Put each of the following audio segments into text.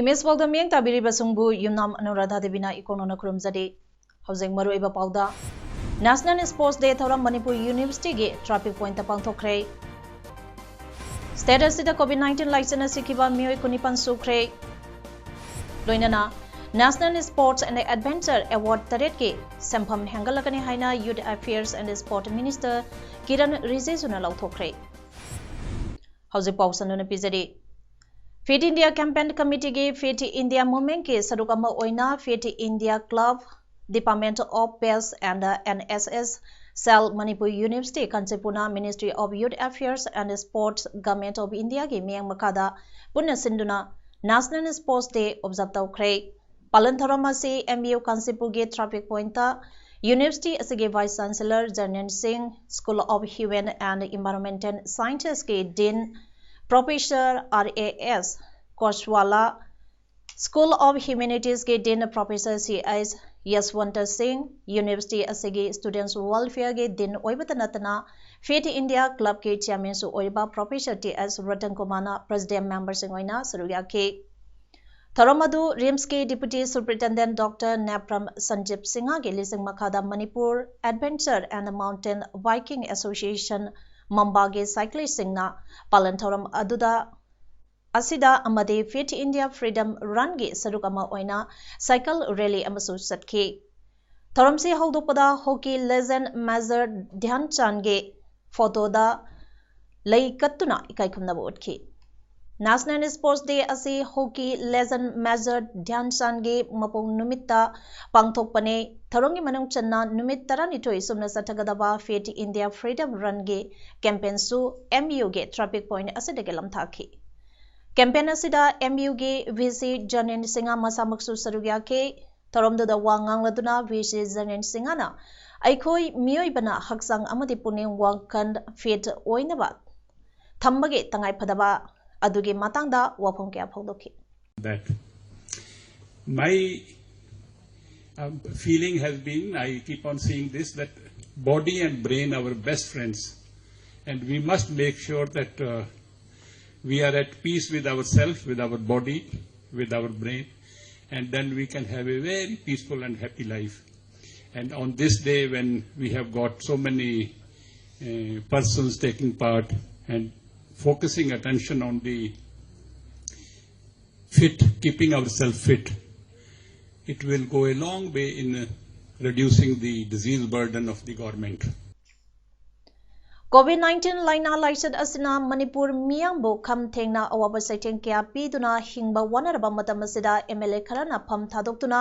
Image पाउदा मियंग ताबिरी बसुंगबु युमनाम अनुराधा देवीना इकोनोना खुरुमजदे हौजेंग मरुइबा पाउदा नेशनल स्पोर्ट्स डे थौरम मणिपुर यूनिवर्सिटी गे ट्रैफिक पॉइंट पांगथोखरे स्टेट असिदा कोविड-19 लाइसेंस सिखिबा मियोय कुनिपन सुखरे लोइनाना national sports and adventure award तरेट के सेंफम हेंगलकने हाइना youth affairs and sport minister Kiran रिजिजुना लौथोखरे हौजे पाउसनन पिजदे फिट इंडिया कैंपेन कमिटी के फिट इंडिया मूवमेंट के सरुकमा ओइना fit India club department of pace and NSS cell Manipur university कंचेपुना ministry of youth affairs and sports government of India के मियांग मखादा पुन्ना सिंधुना नेशनल स्पोर्ट्स डे ऑब्जर्व तौखरे पालन थरम असी एमयू कंचेपु के ट्रैफिक पॉइंट यूनिवर्सिटी असिगे vice chancellor Jarnan Singh school of human and environmental sciences के डीन प्रोफेसर RAS कोशवाला स्कूल ऑफ ह्यूमैनिटीज के dean professor CS Yashwant Singh university असिगे स्टूडेंट्स वेलफेयर के डीन ओइबत नतना फिट इंडिया क्लब के चेयरमैन सु ओइबा professor TS Ratan Kumar president member सिंगोइना सरुयाके थरमदु रिम्स के deputy superintendent doctor Nepram Sanjeev Singh के लिसिंग मखादा Manipur adventure and mountain biking association मम्बागे साइक्लिस्ट सिंगना पालन थौरम अदुदा असिदा अमदे फिट इंडिया फ्रीडम रन गे सरुक अमा ओइना साइकिल रैली अमसु सटखे थौरम से हौदोपदा हॉकी लेजेंड मेजर ध्यानचंद गे फोटोदा लई कत्तुना इकाइखुमनबो उठखे नेशनल स्पोर्ट्स डे असी हॉकी लेजेंड मेजर ध्यानचंद गे मपोंग नुमित्ता पांगथोकपने थरोंगी मनुंग चन्ना नुमित 12 सुमना सथगदबा फिट इंडिया फ्रीडम रन गे कैंपेन सु MU गे ट्रैफिक पॉइंट असिदगे लमथाखि कैंपेन असिदा MU गे VC जनन सिंगा मसामक्सु सरुग्याके थरोमदुदा वांगांगलदुना VC जनन सिंगाना अइखोई मियोइबना हक्संग अमदि पुनेंग वांगकन फिट ओइनबा थम्बगे तंगाई फदबा अदुगे मातांगदा वाफम क्या फौदोखि that my feeling has been, I keep on seeing this, that body and brain are our best friends, and we must make sure that we are at peace with ourselves, with our body, with our brain, and then we can have a very peaceful and happy life. And on this day when we have got so many persons taking part and focusing attention on the fit, keeping ourselves fit, it will go a long way in reducing the disease burden of the government. COVID-19 laina laisad asina Manipur miyangbo kham thengna awaba saiteng kya piduna hingba wanaraba matam asida MLA kharana pham thadoktuna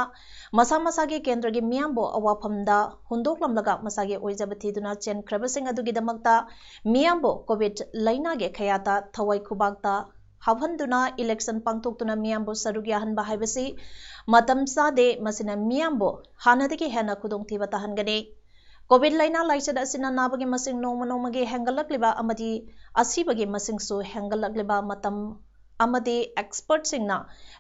masa masa ge kendra ge miyangbo awaphamda hundoklamlaga masa ge oijabathi duna chen khrabasing adugi damakta miyangbo COVID laina ge khayata thawai khubakta havanduna election pangtoktuna miyangbo sarugya hanba haibasi matam sade masina miyangbo hanadagi hena khudong thiba tahangane Covid लाइना लाइसद असिना नाबगे मसिंग नोमगे हेंगलकलिबा अमदि असिबगे मसिंगसु हेंगलकलिबा मतम अमदि expert सिंगना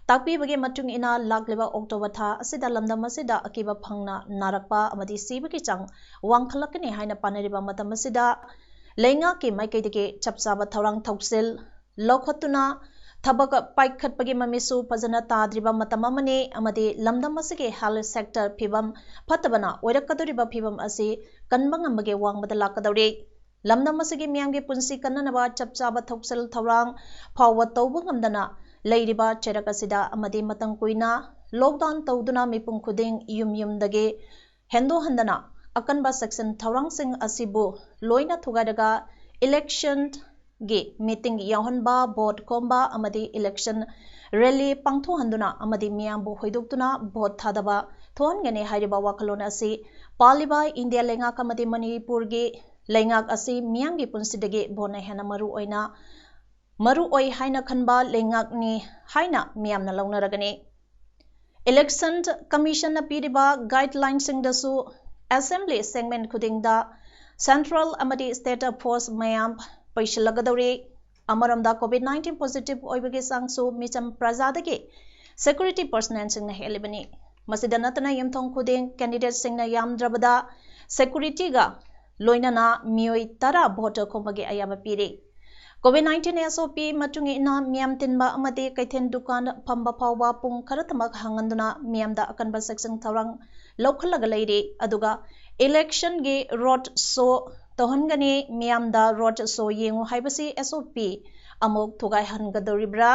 ताकपीबगे मटुंग इना लागलिबा October था असिदा लमदम असिदा अकिबा फंगना नारकपा अमदि सिबगे चांग वांगखलकने हाइना पानरिबा मतम असिदा लेंगा के माइकैदगे चपचाबा थौरांग थौसिल लौखतुना थबक पाइखटपगे ममिसु फजना ताद्रिबा मतम अमने अमदि लमदम असिगे हेल्थ सेक्टर फिबम फतबना ओइरकदोरिबा फिबम असि कनबंगमगे वांगबदा लाकदौरे लमदम असिगे मियांगे पुंसी कन्ननबा चपचाबा थौसल थौरांग फाव तौबंगमदना लैरिबा चेरक असिदा अमदि मतंग कुइना लॉकडाउन तौदुना मिपुं खुदिंग युमयुमदगे हेंदो हंदना अकनबा सेक्शन थौरांग सिंग असिबु लोइना थुगादगा इलेक्शन गे मीटिंग याहनबा भोट खोंबा अमदि इलेक्शन रैली पांथोहंदुना अमदि मियांबु होइदोक्तुना भोट थादबा थोहनगने हाइरिबा वाखलोन असि पालिबा इंडिया लेंगाक अमदि मणिपुर गे लेंगाक असि मियांगी पुंसिदगे भोना हेना मरु ओइना maru oi haina khanba lengakni haina miyamna launaragani. Election Commission na piriba guidelines sing dasu assembly segment khudingda central amadi state force mayam paishalagadori amaramda COVID-19 positive oibagi sangsu micham prajadagi security personnel sing na helibani. Masida natana yamthong khuding candidate sing na yamdrabada security ga loinana mioi tara voter khomagi ayaba piri. COVID-19 SOP matungi ina miyam tinba amadi kaithen dukan phamba phawba pung kharathamak hanganduna miyamda akanba section thawrang lokhalaga leiri aduga election gi road show tohangani miyamda road show yengu haibasi SOP amok thugai hangadoribra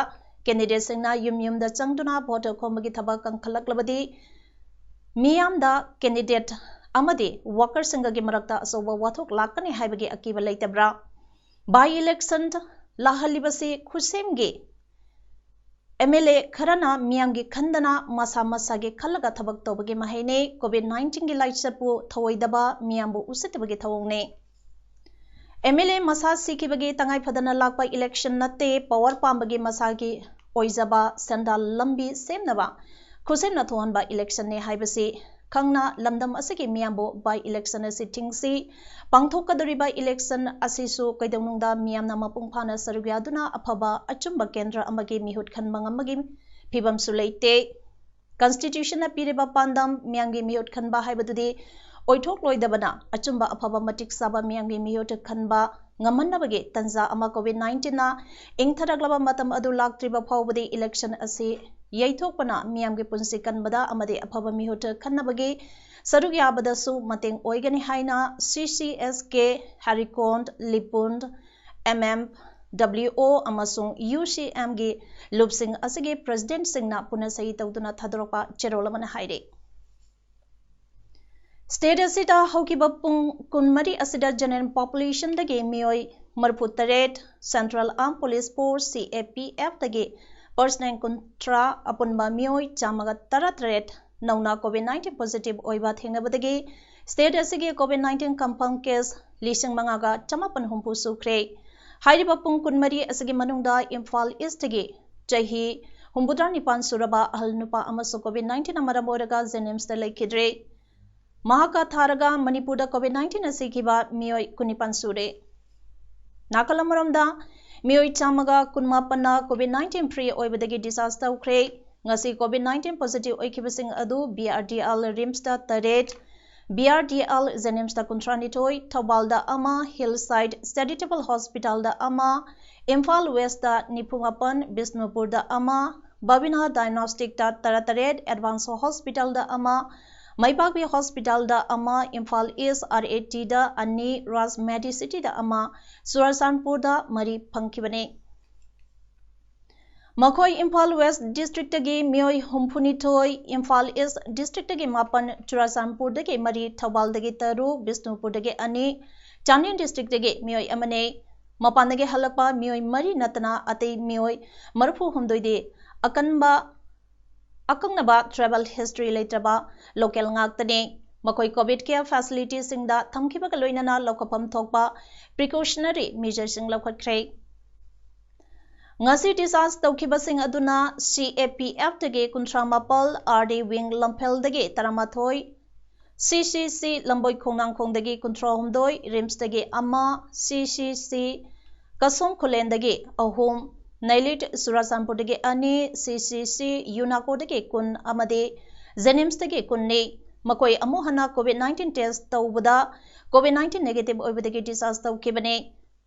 candidate singna yumda changduna voter khomagi thaba kangkhalaklabadi miyamda candidate amadi worker singagi marakta asoba wathok lakani haibagi akiba leitabra by election lahalibasi khusemgi MLA kharana miyamgi khandana masa masagi khalaga thabak tobagi mahine COVID-19 gi laichapu thawoidaba miyambu usitabagi thawongne MLA masa sikibagi tangai phadana lakpa election natte power pambagi masagi oizaba sandal lambi semnaba khusemna thonba election ne haibasi khangna lamdam asigi miyambo by election sitting si pangthokadoriba election asisu kaidawnungda miyamna mapung phana sarugyaduna aphaba achumba kendra amagi mihut khanbang amagi phibam suleite constitution na piriba pandam miyamgi mihut khanba haibadudi oithok loidabana achumba aphaba matik saba miyamgi mihut khanba ngamannabagi tanja ama COVID-19 na ingtharaglaba matam adu laktriba phawbadi election asi yaithokpana miyamgi punsi kanbada amadi aphaba mihut khannabagi saruk yabadasu mateng oigani haina CCSK Harikond Lipund MMWO amasung UCM gi lupsing asigi president singna punasai tawduna thadropa cherolamana haire state asida hokiba pung kunmari asida general population dagi mioi marputaret central armed police force CAPF dagi personnel kontra apunba mioi chamaga taratret nauna COVID-19 positive oiba thengnabadagi state asigi COVID-19 compound case lising mangaga chamapan humpu sukre hairiba pung kunmari asigi manungda Imphal East gi chahi humbudra nipan suraba ahal nupa amasu COVID-19 amaramoraga Jenims da laikidre mahaka tharaga Manipurda COVID-19 asikiba mioi kunipan sure nakalamaromda mioi chamaga kunmapana COVID-19 free oibadagi disaster ukre ngasi COVID-19 positive oikibasing adu BRDL Rimsta Taret BRDL Zenimsta Kuntranitoi Thobalda ama Hillside Charitable Hospital da ama Imphal West da Nipungapan Bisnupur da ama Babina Diagnostic da Tarataret Advanced Hospital da ama Maipakbi Hospital da ama Imphal East RAT da Ani Ras Medicity da ama Surasanpur da Mari Phankibane Makoi Imphal West District gi mioi humphunithoi Imphal East District gi mapan Churasanpur dagi mari Thobal dagi taru Bisnupur dagi ani Chandian District dagi mioi amane mapan dagi halakpa mioi mari natana atei mioi marphu humdoi de akangnaba travel history letraba local ngaktane makoi COVID care facilities singda thamkiba loinana lokapam thokpa precautionary measures sing lokhakhre ngasi disaster tawkiba sing aduna CAPF dagi kuntramapal RD wing lampel dagi taramathoi CCC lamboi khongnang khong dagi kuntrahumdoi rims dagi ama CCC kasong kholen dagi ahum Nailit Surasanpur dagi ani CCC Unako dagi kun amade Jenims dagi kunni makoi amuhana COVID-19 test tawbada COVID-19 negative oibadagi disaster tawkibane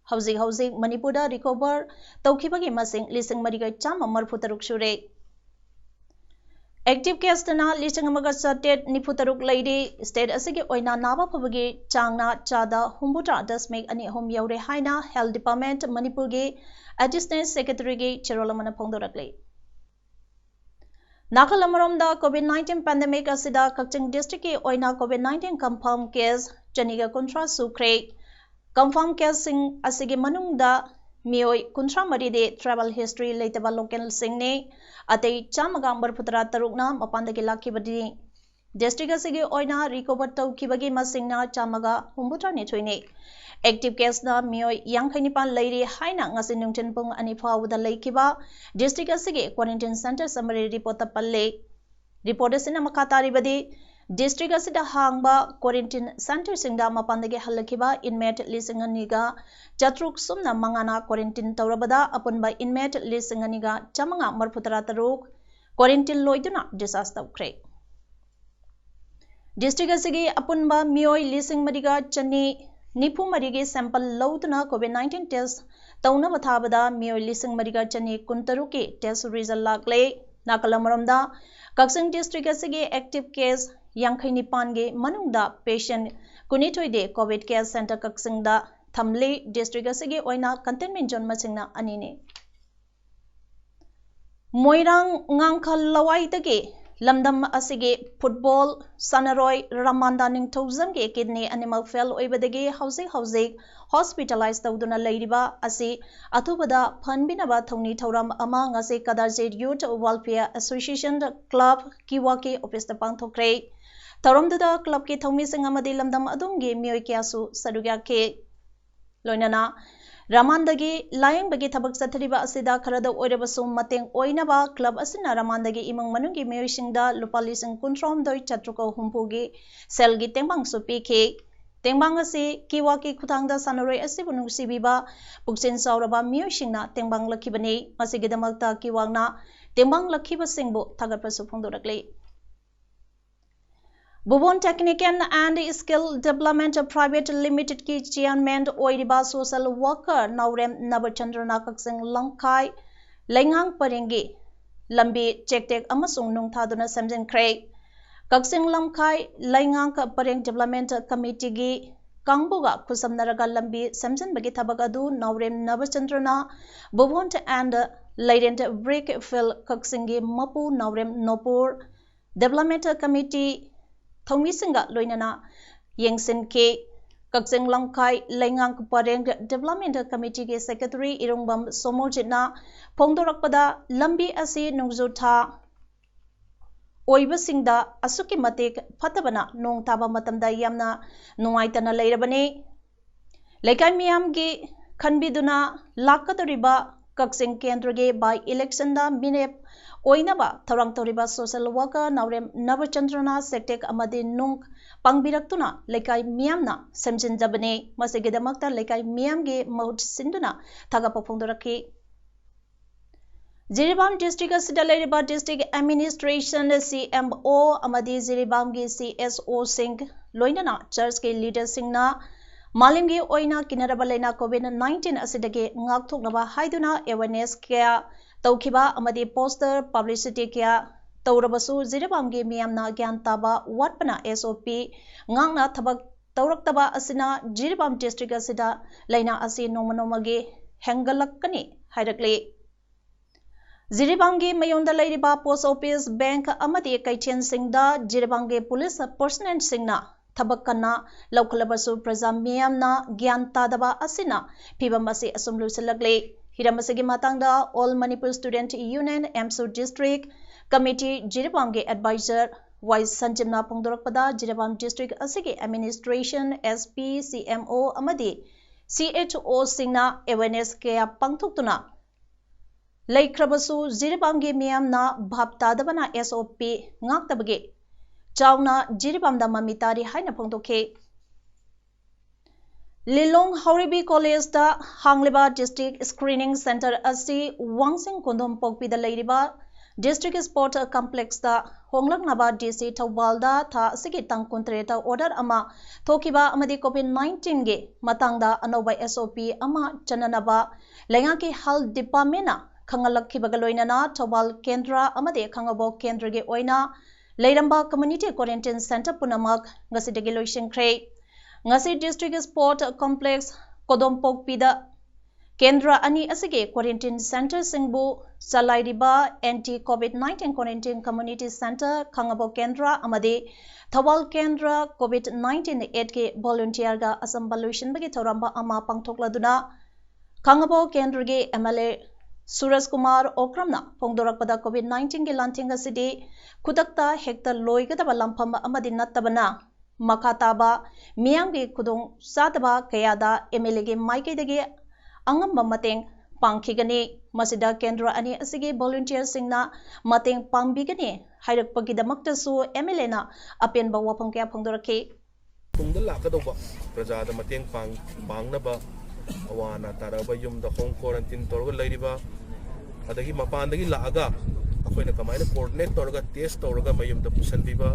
Housing Manipurda recover tawkibagi masing lising mariga chama marfutaruk shure active case na lising amaga satet nifutaruk leidi state asigi oina naba phabagi changna chada humbutra dasmik ani hom yaure haina health department Manipur gi assistant secretary gi cherolamana phongdorakle Nakalamaromda COVID-19 pandemic asida Kakching district ki oina COVID-19 confirm case chaniga kontra sukre confirm case sing asigi manungda mioi kuntra maride travel history leitaba local sing ne atei chamaga marputra tarukna mapandagi lakibadi district asigi oina recover tawkibagi masingna chamaga humbutra nithoini active case na mioi yangkhainipan leiri haina ngasi nungtin pung ani fawda leikiba district asigi quarantine center summary report palle report asina makatari badi district asida hangba quarantine center singda mapandagi halakiba inmate lisinganiga chatruk sumna mangana quarantine tawrabada apunba inmate lisinganiga chamanga marputara taruk quarantine loiduna disaster kre district asigi apunba mioi lising mariga chani nipu marigi sample louduna covid-19 test tawna bathabada mioi lising mariga chani kuntaruki test result lakle nakalamaromda Kaksing district asigi active case Yangkhaini pange manungda patient kunitoide COVID care center Kaksingda thamli district asigi oina containment zone masingna anine Moirang ngangkhal lawai dagi lamdam asigi football sanaroi Ramanda Ningthozam ge kidney animal fail oibadagi housing hospitalized tawduna leiriba asi athubada phanbinaba thongni thoram ama ngase Kadarjit Youth Welfare Association Club Kiwake office ta pangthokre Tharamduda club ki thongmi sing amadi lamdam adumgi mioi kyasu sadugya ke loinana Ramandagi layang bagi thabak sathariba asida kharada oirabasu mateng oinaba club asina Ramandagi imang manungi mioi singda lupali sing kuntrom doi chatruka humpugi selgi tembang su pike tengbang asi kiwaki khutangda sanaroi asibu nungsibiba puksin sauraba mioi singna tengbang lakhibani masigidamakta kiwangna tengbang lakhiba singbu thagatpasu phongdorakle Bubon Technical and Skill Development Private Limited ki chairman oiriba social worker Naurem Nabachandrana Kaksing Langkai Lengang Parengi Lambi Chektek amasung nungthaduna samjinkhre Kaksing Lamkai Lengang Pareng Development Committee gi Kangbuga Kusamnaraga Lambi samjinbagi thabagadu Naurem Nabachandrana Bubon and Laident Brickfield Kaksing gi Mapu Naurem Nopur Development Committee Thongmisinga loinana yengsin ke Kaksing Langkai Lengang Pareng Development Committee ke Secretary Irungbam Somojitna Phongdorakpada lambi asi nungzutha oibasingda asuki matek phatabana nong taba matamda yamna nungaitana leirabane lekai miyam gi khanbiduna lakadoriba Kaksing Kendra by election da minep oinaba tharang toriba social worker Naurem Nabachandrana Sektek amadi nung pangbiraktuna lekai miyamna semjinjabane masigidamakta lekai miyamge mahut sinduna thagapa phongdoraki Jiribam district asida leiriba district administration CMO amadi Jiribam gi CSO sing loinana church ke leader singna Malimgi oina kinaraba leina COVID-19 asidagi ngakthoknaba haiduna awareness kya tawkhiba amadi poster publicity kya tawrabasu Jiribamgi miyamna gyan taba watpana SOP ngangna thabak tawraktaba asina Jiribam district asida leina asi nomanomagi hengalakani hairakle Jiribamgi mayonda leiriba post office bank amadi kaithen singda Jiribamgi police personnel singna Tabakana Laukalabasu Prazamiyamna Gyantadaba Asina Pibamasi Asumlu Selagli Hiramasagi Matanga All Manipur Student Union Amsu District Committee Jiribamge Advisor Wise Sanjimna Pongdorakpada Jiribam District Asigi Administration SP CMO Amadi CHO Singna Awareness Kaya Pangtuktuna Laikrabasu Jiribamge Miyamna Bhabtadabana SOP Ngaktabage Chawna Jiribamda Mamitari haina phongtokhe Lilong Hauribi College da Hangliba District Screening Center asi Wangsing Kondom Pokpida leiriba District Sport Complex da Honglaknaba DC Thawbalda tha asigi tangkontreta order ama thokiba amadi COVID-19 ge matangda anoba SOP ama chananaba lengaki health department na khangalakhibaga loinana Thawbal Kendra amade khangabo Kendra ge oina Leiramba Community Quarantine Center Punamak Ngasidagi Loishinkre Ngasi District Sport Complex Kodompokpida Kendra Ani Asige Quarantine Center Singbu Salairiba Anti-COVID-19 Quarantine Community Center Khangabo Kendra Amade Thawal Kendra COVID-19 8K Volunteer ga Assam Solution bagi Thoramba ama pangthokladuna Khangabo Kendra ge MLA Suraj Kumar Okramna Pongdorakpada COVID-19 ki lanting asidi kudakta hekta loigadaba lampam amadi nattabana makataba miyamgi kudung sadaba kayada MLA gi maikidagi angamba mateng pangkhigani masida kendra ani asigi volunteer singna mateng pangbigani hairakpagidamakta su MLA na apenba wapam kya phongdorakhi tungda lakadawba prajada mateng pangnaba awana taraba yumda home quarantine torga lairiba adagi mapandagi laaga akoina kamaina coordinate torga test torga mayumda pusanbiba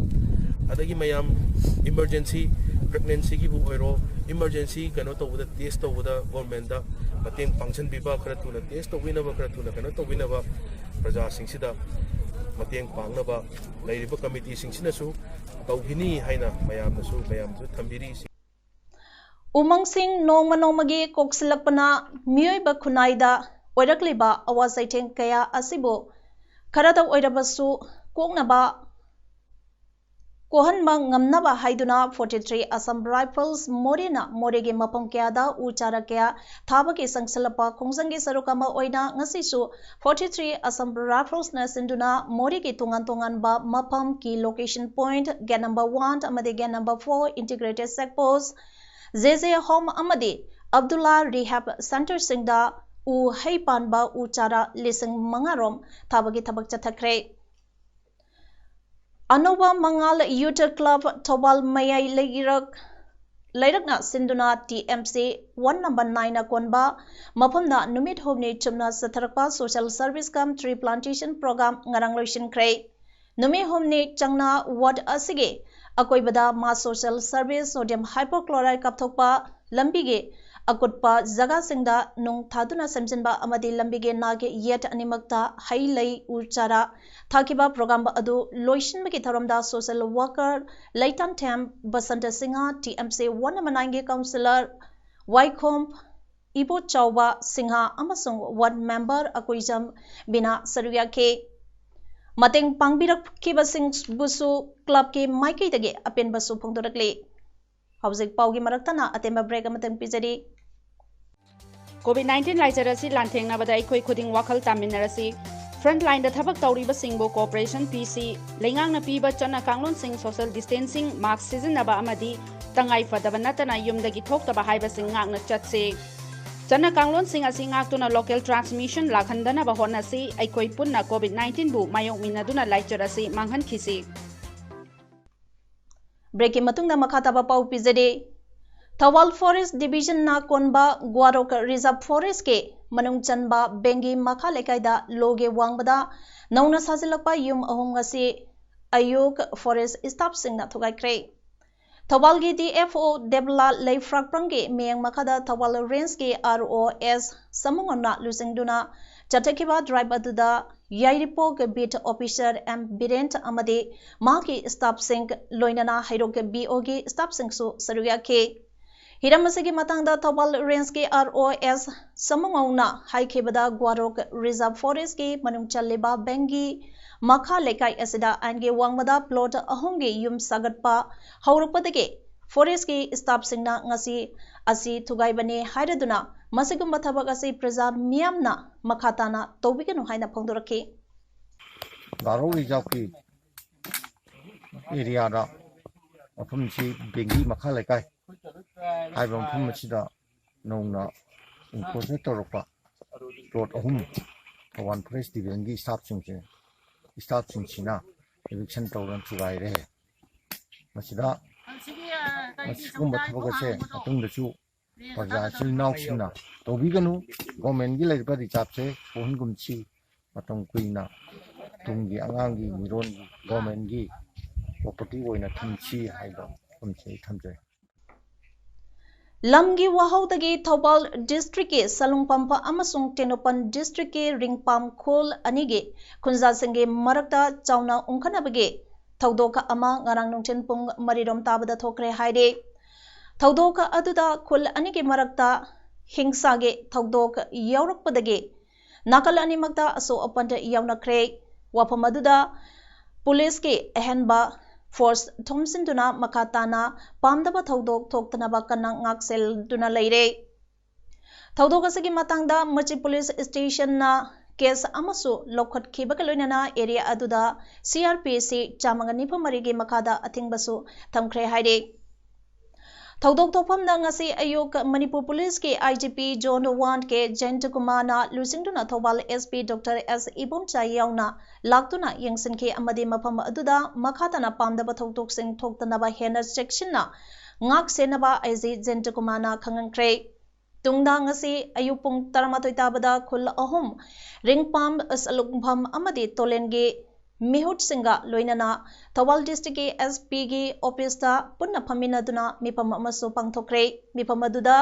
adagi mayam emergency pregnancy ki bu oiro emergency kano tawuda test tawuda government da mateng pangsan biba kratuna test tawinaba kratuna kano tawinaba praja singsida mateng pangnaba lairiba committee singsina su tawhini haina mayam su thambiri Umang Singh nongmagi koksilakpana mioiba khunaida oirakliba awasaiteng kaya asibo kharada oirabasu koknaba kohanba ngamnaba haiduna 43 Assam Rifles Morena Morege mapam kayada uchara kaya thabaki sangsalapa khongsangi sarukama oina ngasisu 43 Assam Rifles na sinduna Morege tungan ba mapam ki location point gate number 1 amade gate number 4 integrated checkpost JJ Home amadi Abdullah Rehab Center singda u heipan ba uchara lising mangarom thabagi thabak chathakre Anova Mangal Youth Club Tobal Mayai Lairakna Sinduna TMC 1 number 9 Konba Mapamna Numit Homni Chumna Satharakpa Social Service Camp Tree Plantation Program Ngarang Loishin Kray Numi Homni Changna Ward Asige Akoibada Ma Social Service Sodium Hypochlorite Kapthokpa Lambige Akutpa Zaga Singda Nung Thaduna Samjinba Amadi Lambige Nage Yet Animakta Hailai Uchara Thakiba Program Adu Loishin Maki Tharamda Social Worker Laitan Tam Basanta Singha TMC 1 number 9 Councillor Wycombe Ibo Chauba Singha Amasung Ward Member Akuijam Bina Saruya Ke Mateng Pangbirak Kibasing Busu Club Ki Maiki Dage Apen Basu Pongdorakle Hauzik Paugi Maraktana Atemba Break Amateng Pizari COVID-19 laijarasi lanthengna bada ikoi khuding wakhal taminarasi frontline da thabak tawriba singbo cooperation PC lengang na piba chana kanglon sing social distancing mask sizinaba amadi tangai fadaba natana yumdagi thoktaba haiba sing ngakna chatse chana kanglon sing asi ngaktuna local transmission lakhandana ba honasi aikoi punna COVID-19 bu mayok minaduna laijarasi manghan khisi breaking matungna makhataba pau pizade Thawal Forest Division na konba Guarok Reserve Forest ke manung chanba bengi makha lekaida loge wangbada nauna sajilakpa yum ahum ngasi ayuk forest staff singna thugai kre Thawal gi DFO Debla Leifrak prangge meng makhada Thawal Range ke ROS samungona lusingduna chatakiba drive aduda Yairipok beat officer M Birent amade maki staff sing loinana hairok BOG staff sing su saruya ke Hiramasigi matangda Thawal Range ke ROS samungona haikebada Guarok Reserve Forest ke manung chaleba bengi makha lekai asida ange wangmada plot ahomge yum sagatpa haurupadage forest ke staff singna ngasi asi thugai bane hairaduna masigumba thabak asi praja miyamna makhatana tobigenu haina phongdorakhi Guarok Reserve ki area da afumchi bengi makha lekai Haibam Pumachida Nona Inquisitor Plot Ahum one press the Vengi stops in China eviction tolerant to Rai Machida Maskumba Tabakase Atung the Chu Pajachil Nauxina Tobiganu Gomen Gillet Badi Chapse Pohungumchi Matong Quina Tungi Angangi Miron Gomengi property in a Tumchi Haibam Pumche Tamje Lamgi Wahaudagi Thawal District ke Salungpampa amasung Tenopan District ke Ringpam Khol anige Khunja Singge Marakta Chauna Ungkhanabage Thawdoka ama ngarang nungchen pung marirom tabada thokre haide Thawdoka aduda khol anige marakta hingsage thawdok yaurakpadage nakal animakta aso apanta yaunakre wafam aduda police ke ahenba Force Thompson duna makatana pamdaba thawdok thoktanaba kanang ngaksel duna leire Thawdok asigi matangda Machi Police Station na case अमसु लौखटखिबगा लोइनना area अदुदा CRPC 194 गी मखादा अथिंगबसु थमख्रे हाइरे थौदोक थोफमना ngasi ayuk Manipur Police के IGP John Wan के Jayant Kumar na Lusingduna Thobal SP Dr. S Ibomcha yauna laktuna yengsinke amadi mafam aduda makhatana pamdaba thoktok sing thoktanaba hena sectionna ngak senaba aisi Jayant Kumar na khangankre tungda ngasi ayuk pung 12 tabada khul ahum ringpam salukpham amadi tolenge Mihut Singa Loinana Thawal District के SP की office ता पुन्ना फमिनादुना मिपम अमसु पांगथोक्रे मिपमदुदा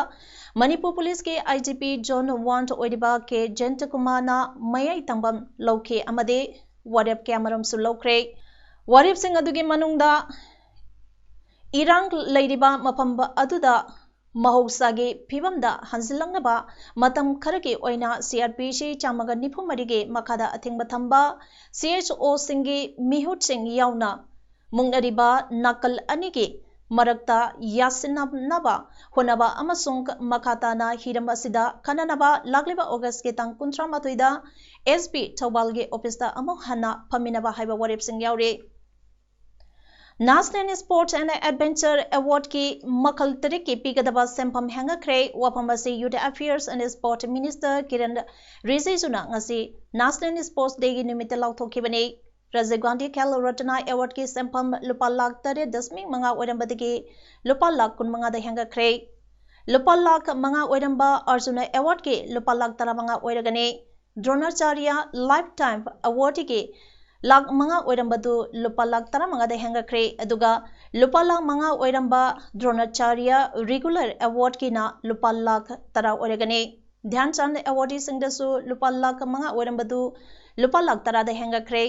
Manipur police के IGP John Wan ओइदिबा के जयंत कुमार ना मयाई तंबम लौखे अमदे वारेप के अमरम सु लौख्रे वारेप सिंग अदुगे मनुंगदा इरांग लैरिबा मफम अदुदा महौसागे फिबमदा हंजिलंगनबा मतम Kharge ओइना CRPC 194 गे मखादा अथिंगबा थंबा CHO सिंगे मिहुट सिंग यावना मुंगनरिबा नकल अनिगे मरक्ता यासिनबनबा होनबा अमसुंग मखाताना हिरम असिदा खननबा लागलेबा ऑगस्ट के तांग 19 दा SP थौबाल गे ऑफिसता अमु हना फमिनबा हाइबा वारेप सिंग यावरे National Sports and Adventure Award की मखल तरीक की पीगदबा सेंफम हैंगख्रे वफमसी Youth Affairs and Sport Minister Kiran Rijijuna ngasi National Sports Day की निमित्त लाउथोखिबने Rajiv Gandhi Khel Ratna Award की सेंफम लुपा लाख 3.5 ओइरंबदगी लुपा लाख 15 दा हैंगख्रे लुपा लाख 5 ओइरंबा अर्जुन Award की लुपा लाख 15 ओइरगने द्रोणाचार्य Lifetime Award की लाख 5 ओइरंबदु लुपा लाख 15 दा हैंगख्रे अदुगा लुपा लाख 5 ओइरंबा द्रोणाचार्य रेगुलर अवार्ड की ना लुपा लाख 10 ओइरगने ध्यानचंद अवार्डी सिंगदसु लुपा लाख 5 ओइरंबदु लुपा लाख 10 दा हैंगख्रे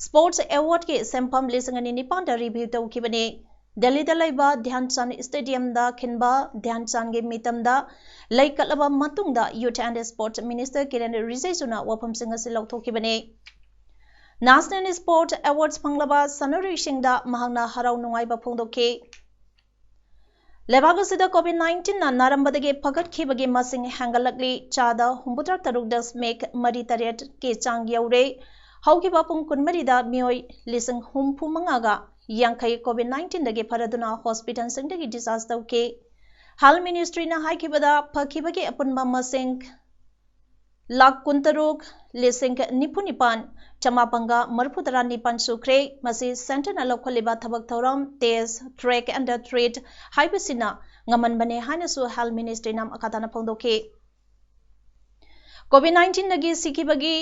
स्पोर्ट्स अवार्ड के सेंफम लिसंगनि निपान दा रिव्यू तौखिबने दिल्ली दा लैबा ध्यानचंद स्टेडियम दा खिनबा ध्यानचंद गे मितम दा लैकलबा मतुंग दा youth and sports minister Kiran रिजिजुना वफम सिंग से लौथोखिबने National Sport Awards फंगलबा सनोरी सिंगदा महंगना हराव नुंगाइबा फोंदोके लेबागसिदा COVID-19 ना नारंबदगे फगटखिबगे मसिंग हैंगलकली चादा 63.38 के चांग यौरे हौगिबा पुंग 19 दा मियोय लिसिंग 35 यांखै COVID-19 दगे फरदुना हॉस्पिटल सिंगदगी डिसास तौके हाल मिनिस्ट्री ना हाइखिबदा फखिबगे अपुनबा मसिंग लाख 63 लिसिंग 95 चमापंगा मरफुदरा निपान सुख्रे मसी सेंटर न लौखलिबा थबक थौरम टेस्ट ट्रैक एंड ट्रीट हाइबसिना ngमन बने हानसु हेल्थ मिनिस्ट्री नाम अखाताना फोंदोके COVID-19 नगी सिकिबगी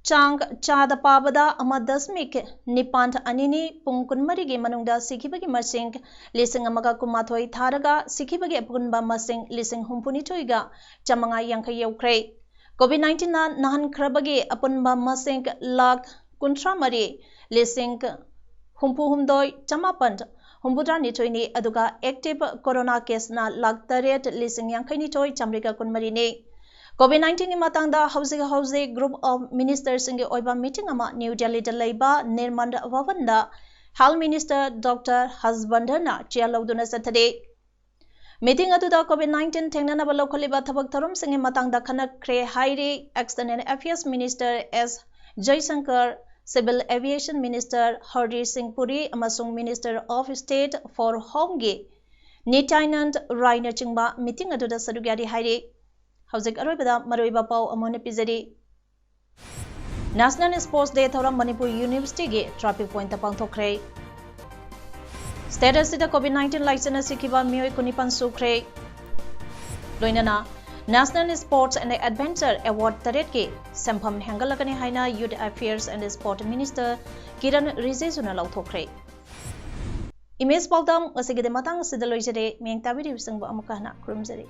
चांग चाद पाबदा अमा दशमिक निपान अनिनी पुंग 19 गे मनुंगदा सिकिबगी मसिंग लिसिंग अमगा कुमाथोई थारगा सिकिबगी अपुनबा मसिंग लिसिंग 39 गा चमंगा यांखै यौख्रे COVID-19 ना नहन खरबगे अपुनबा मसिंग लाख 13 लिसिंग 34 चमापन 52 ने अदुगा एक्टिव कोरोना केस ना लाख 8 लिसिंग यांखैनिथोय चमरिगा 13 ने COVID-19 की मतंगदा हौजे ग्रुप ऑफ मिनिस्टर्स सिंगे ओइबा मीटिंग अमा न्यू दिल्ली दा लैबा निर्मल भवनदा health minister doctor Harsh Vardhan chair लौदुना सथदे मीटिंग अदुदा COVID-19 थेंगनबा लौखलिबा थबक थरम सिंगे मतंगदा खनख्रे हाइरे external affairs minister S Jaishankar civil aviation minister Hardeep Singh Puri अमसुंग minister of state for home गे नित्यानंद राय न चिंबा मीटिंग अदुदा सदुग्यारी हाइरे हौजिक अरोइबदा मरोइबा पाउ अमोने पिजरी नेशनल स्पोर्ट्स डे थौरम मणिपुर यूनिवर्सिटी गे ट्रैफिक पॉइंट पांगथोख्रे स्टेट असिदा COVID-19 लाइसेंस सिकिबा मियोय 19 सुख्रे लोइनना national sports and adventure award तरेट के सेंफम हैंगलकने हाइना youth affairs and sport minister Kiran रिजिजुना लौथोख्रे इमेज पाउदम असिगदे मतंग सिदा लोइजरे मेंग ताबिरि बिसंग अमुकाना क्रुमजरे